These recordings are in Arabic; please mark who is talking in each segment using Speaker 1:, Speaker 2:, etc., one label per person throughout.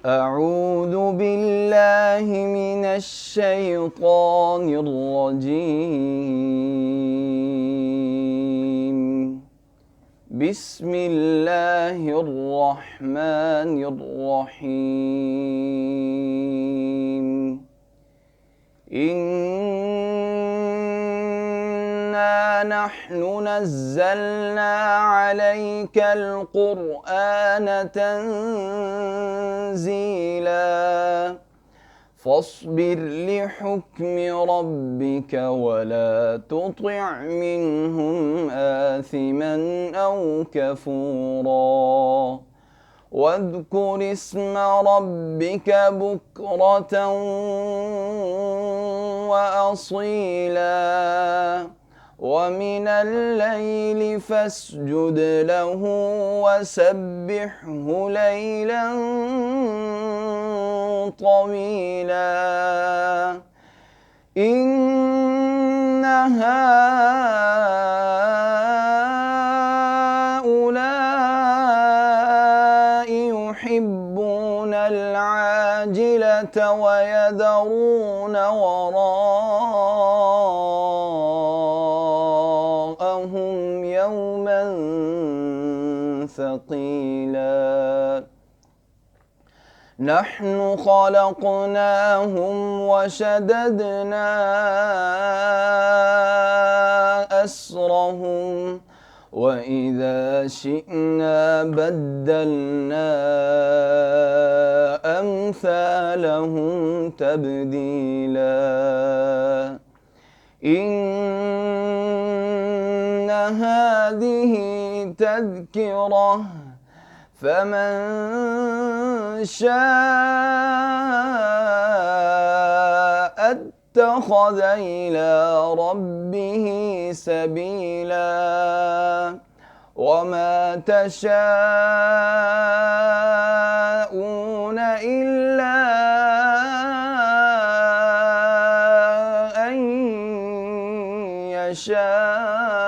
Speaker 1: أعوذ بالله من الشيطان الرجيم. بسم الله الرحمن الرحيم. إنا نحن نزلنا عليك القرآن تنزيلا فاصبر لحكم ربك ولا تطع منهم آثما أو كفورا واذكر اسم ربك بكرة وأصيلا ومن الليل فاسجد له وسبحه ليلا طويلا إن هؤلاء يحبون العاجلة ويذرون وراءهم يوما ثقيلا نحن خلقناهم وشددنا أسرهم وإذا شئنا بدلنا أمثالهم تبديلا إن هذه تذكرة فمن شاء اتخذ إلى ربه سبيلا وما تشاءون إلا أن يشاء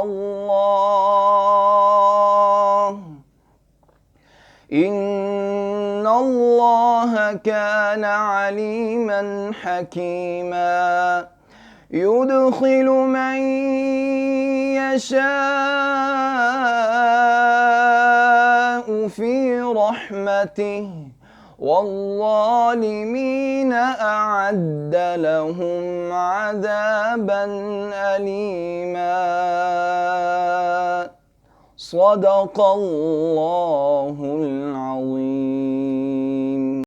Speaker 1: الله إن الله كان عليما حكيما يدخل من يشاء في رحمته والظالمين أعد لهم عذابا أليما صدق الله العظيم.